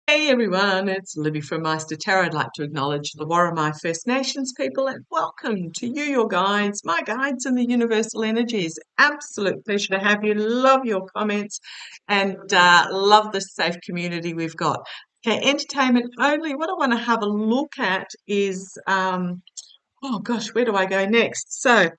Hey everyone, it's Libby from maighstirtarot. I'd like to acknowledge the Warramai First Nations people and welcome to you, your guides, my guides in the universal energies. Absolute pleasure to have you. Love your comments and love the safe community we've got. Okay, entertainment only. What I want to have a look at is, oh gosh, where do I go next? So,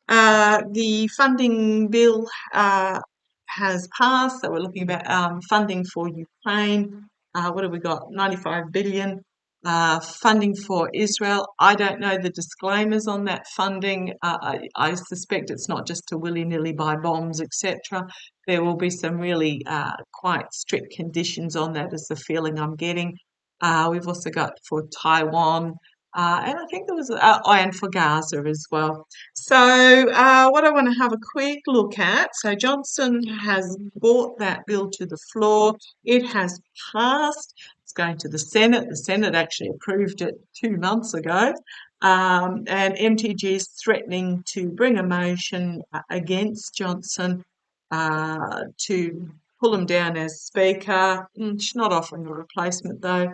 the funding bill has passed. So we're looking at funding for Ukraine. What have we got? 95 billion. Funding for Israel. I don't know the disclaimers on that funding. I suspect it's not just to willy-nilly buy bombs, etc. There will be some really quite strict conditions on that, is the feeling I'm getting. We've also got for Taiwan. And I think there was and for Gaza as well. So what I want to have a quick look at, so Johnson has brought that bill to the floor. It has passed. It's going to the Senate. The Senate actually approved it 2 months ago. And MTG is threatening to bring a motion against Johnson to pull him down as Speaker. She's not offering a replacement though,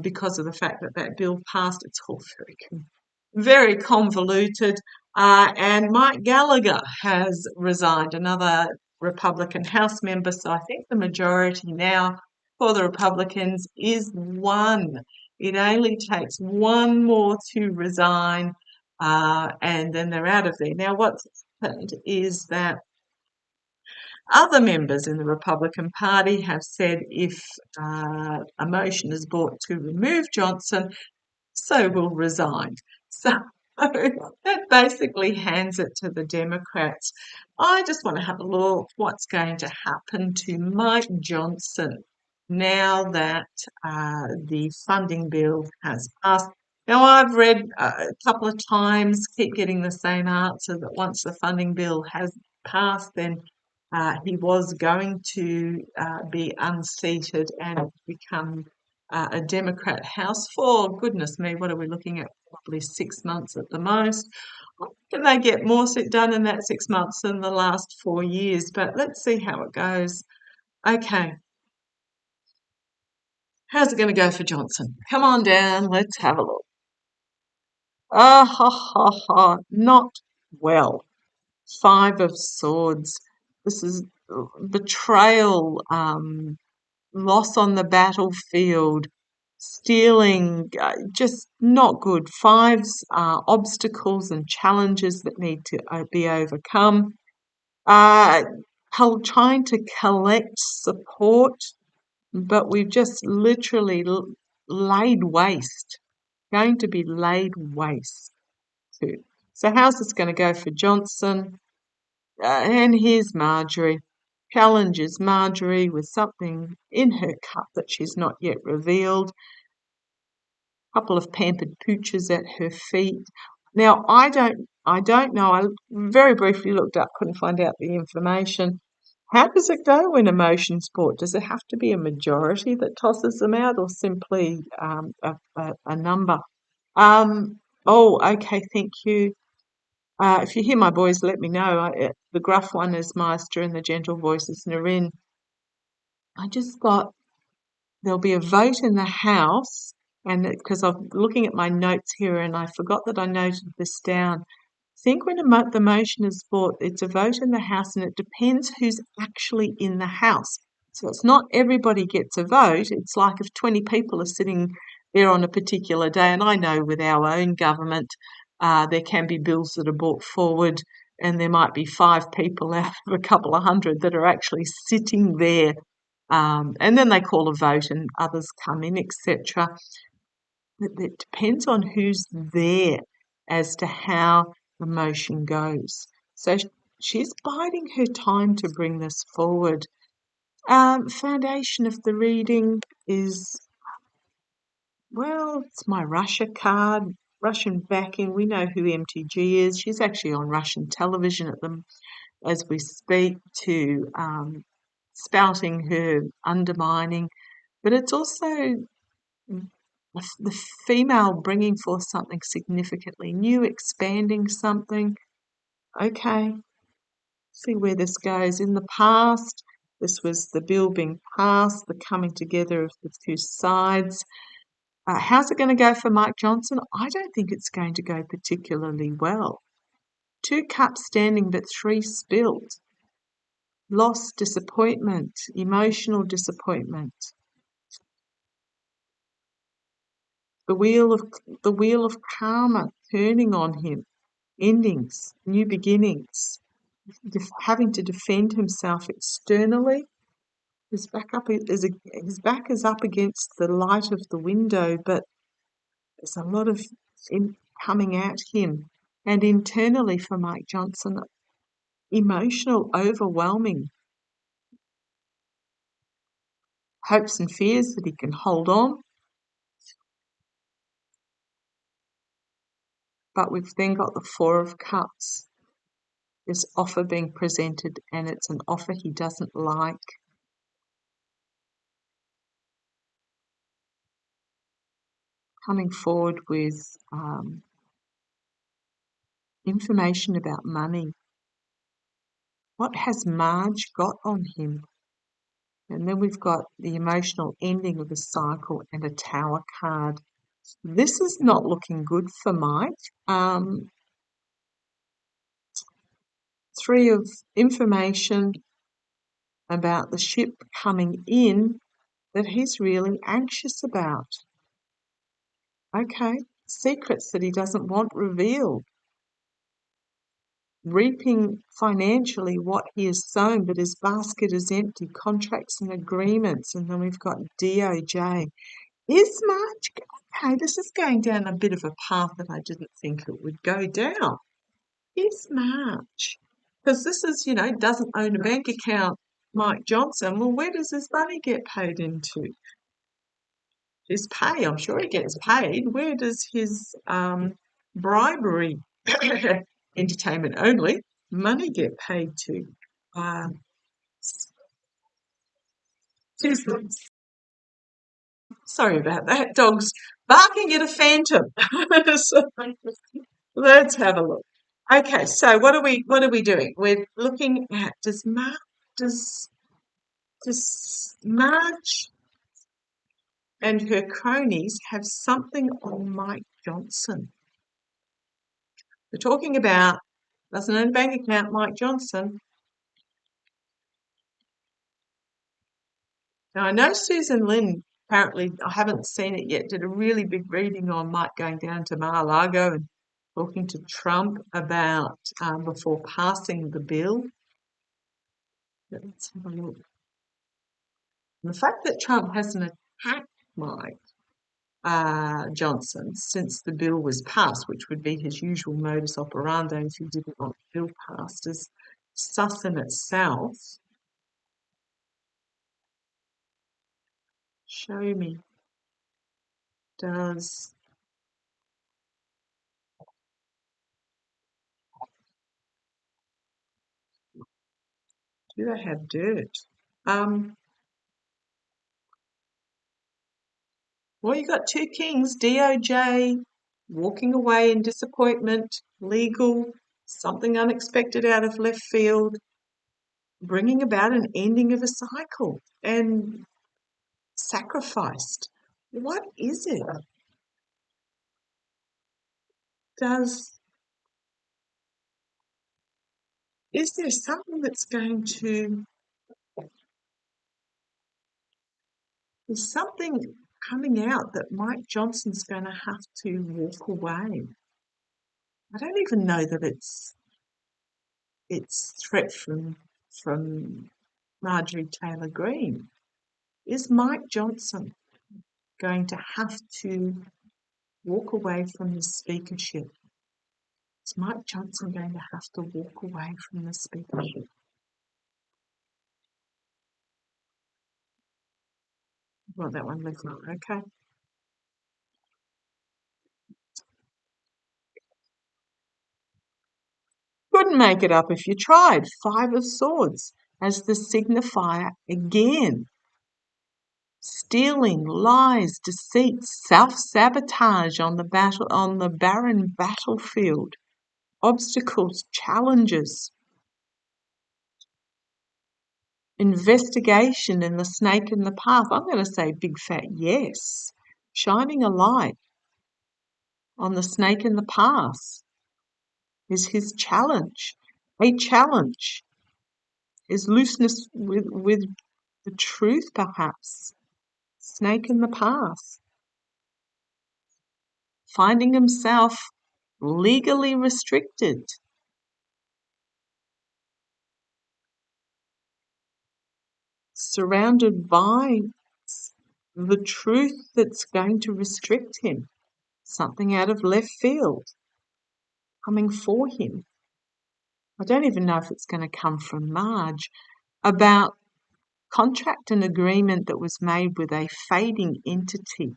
because of the fact that that bill passed. It's all very convoluted. And Mike Gallagher has resigned, another Republican House member. So I think the majority now for the Republicans is one. It only takes one more to resign, and then they're out of there. Now, what's happened is that other members in the Republican Party have said if a motion is brought to remove Johnson, so will resign. So that basically hands it to the Democrats. I just want to have a look what's going to happen to Mike Johnson now that the funding bill has passed. Now, I've read a couple of times, keep getting the same answer, that once the funding bill has passed, then he was going to be unseated and become a Democrat House for, goodness me, what are we looking at? Probably 6 months at the most. Can they get more done in that 6 months than the last 4 years? But let's see how it goes. Okay. How's it going to go for Johnson? Come on down. Let's have a look. Ah, ha, ha, ha. Not well. 5 of Swords. This is betrayal, loss on the battlefield, stealing, just not good. Fives are obstacles and challenges that need to be overcome. Trying to collect support, but we've just literally laid waste. Going to be laid waste too. So how's this going to go for Johnson? And here's Marjorie. Challenges Marjorie with something in her cup that she's not yet revealed. A couple of pampered pooches at her feet. Now I don't know. I very briefly looked up, couldn't find out the information. How does it go when a motion's brought? Does it have to be a majority that tosses them out, or simply a number? Oh, okay, thank you. If you hear my voice, let me know. The gruff one is Meister and the gentle voice is Narin. I just thought there'll be a vote in the House, and because I'm looking at my notes here and I forgot that I noted this down. I think when the motion is brought, it's a vote in the House, and it depends who's actually in the House. So it's not everybody gets a vote. It's like if 20 people are sitting there on a particular day, and I know with our own government, there can be bills that are brought forward, and there might be 5 people out of a couple of hundred that are actually sitting there, and then they call a vote and others come in, etc. It depends on who's there as to how the motion goes. So she's biding her time to bring this forward. Foundation of the reading is, well, it's my Russia card, Russian backing. We know who MTG is. She's actually on Russian television at them as we speak, to spouting her undermining. But it's also the female bringing forth something significantly new, expanding something. Okay, see where this goes. In the past, This was the bill being passed, the coming together of the two sides. How's it going to go for Mike Johnson? I don't think it's going to go particularly well. 2 cups standing, but 3 spilled. Loss, disappointment, emotional disappointment. The wheel of karma turning on him. Endings, new beginnings. Having to defend himself externally. His back is up against the light of the window, but there's a lot of coming at him. And internally for Mike Johnson, emotional, overwhelming. Hopes and fears that he can hold on. But we've then got the 4 of Cups. This offer being presented, and it's an offer he doesn't like. Coming forward with information about money. What has Marge got on him? And then we've got the emotional ending of the cycle and a Tower card. This is not looking good for Mike. 3 of information about the ship coming in that he's really anxious about. Okay, secrets that he doesn't want revealed. Reaping financially what he has sown, but his basket is empty. Contracts and agreements. And then we've got DOJ. Is Marge, okay, this is going down a bit of a path that I didn't think it would go down. Is Marge, because this is, doesn't own a bank account, Mike Johnson. Well, where does his money get paid into? His pay, I'm sure he gets paid. Where does his bribery, entertainment only, money get paid to? Sorry about that. Dog's barking at a phantom. So, let's have a look. Okay, so what are we doing? We're looking at does Marge and her cronies have something on Mike Johnson? We're talking about doesn't own a bank account, Mike Johnson. Now I know Susan Lynn, apparently I haven't seen it yet, did a really big reading on Mike going down to Mar-a-Lago and talking to Trump about before passing the bill. Let's have a look. And the fact that Trump hasn't attacked Mike Johnson since the bill was passed, which would be his usual modus operandi if he didn't want the bill passed, is sus in itself. Show me. Do they have dirt? Well, you got 2 kings, DOJ, walking away in disappointment, legal, something unexpected out of left field, bringing about an ending of a cycle, and sacrificed. What is it? Is there something that's going to, is something coming out that Mike Johnson's going to have to walk away? I don't even know that it's threat from Marjorie Taylor Greene. Is Mike Johnson going to have to walk away from the speakership? Is Mike Johnson going to have to walk away from the speakership? Well, that one looks like okay. Couldn't make it up if you tried. 5 of Swords as the signifier again. Stealing, lies, deceit, self-sabotage on the barren battlefield. Obstacles, challenges. investigation in the snake in the path? I'm going to say big fat yes. Shining a light on the snake in the path is his challenge. A challenge is looseness with the truth, perhaps. Snake in the path. Finding himself legally restricted. Surrounded by the truth that's going to restrict him. Something out of left field coming for him. I don't even know if it's going to come from Marge, about contract and agreement that was made with a fading entity.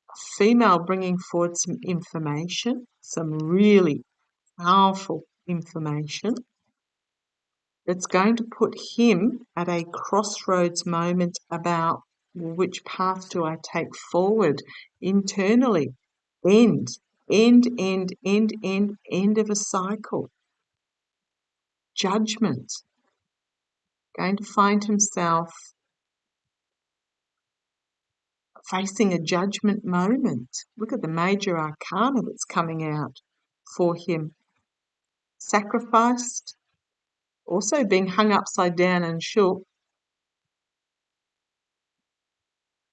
A female bringing forward some information, some really powerful information that's going to put him at a crossroads moment about which path do I take forward internally. End of a cycle. Judgment. Going to find himself facing a judgment moment. Look at the major arcana that's coming out for him. Sacrificed, also being hung upside down and shook.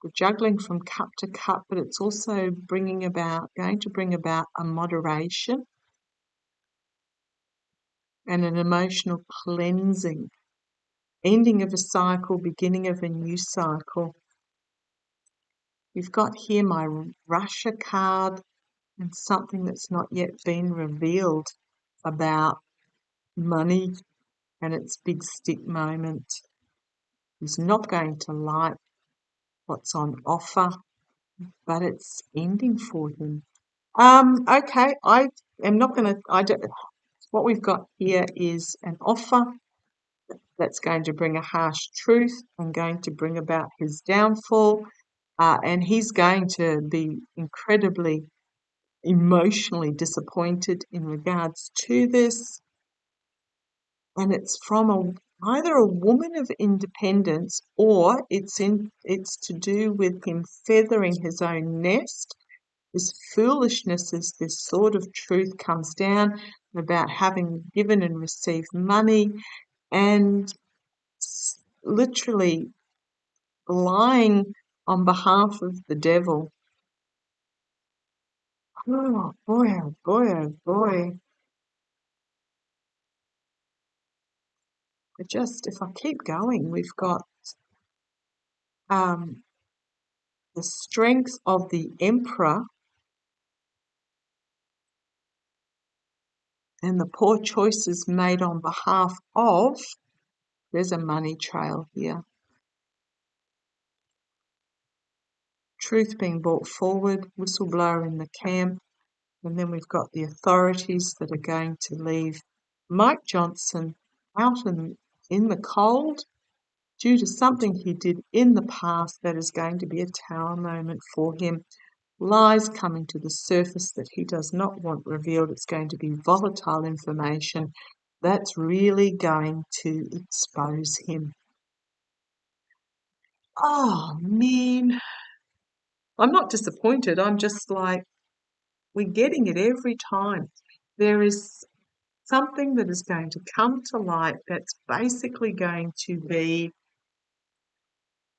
The juggling from cup to cup, but it's also going to bring about a moderation and an emotional cleansing. Ending of a cycle, beginning of a new cycle. We've got here my Russia card and something that's not yet been revealed about money and its big stick moment. He's not going to like what's on offer, but it's ending for him. Okay, I am not going to, what we've got here is an offer that's going to bring a harsh truth and going to bring about his downfall. And he's going to be incredibly emotionally disappointed in regards to this. And it's from either a woman of independence, or it's to do with him feathering his own nest. This foolishness as this sort of truth comes down about having given and received money and literally lying on behalf of the devil. Oh boy, oh boy, oh boy. If I keep going, we've got the strength of the emperor and the poor choices made on behalf of, there's a money trail here. Truth being brought forward, whistleblower in the camp, and then we've got the authorities that are going to leave Mike Johnson out in the cold due to something he did in the past that is going to be a tower moment for him. Lies coming to the surface that he does not want revealed. It's going to be volatile information that's really going to expose him. Oh, man. I'm not disappointed. I'm just like, we're getting it every time. There is something that is going to come to light that's basically going to be,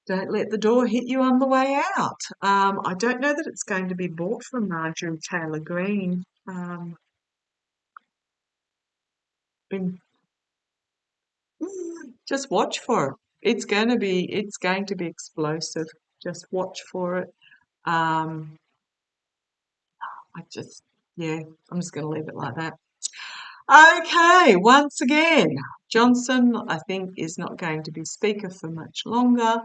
don't let the door hit you on the way out. I don't know that it's going to be bought from Marjorie Taylor Greene. Just watch for it. It's going to be explosive. Just watch for it. I'm just going to leave it like that. Okay, once again, Johnson, I think, is not going to be Speaker for much longer.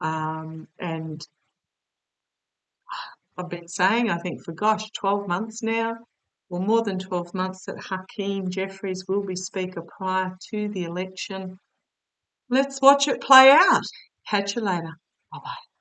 And I've been saying, I think, for 12 months now, or more than 12 months, that Hakeem Jeffries will be Speaker prior to the election. Let's watch it play out. Catch you later. Bye-bye.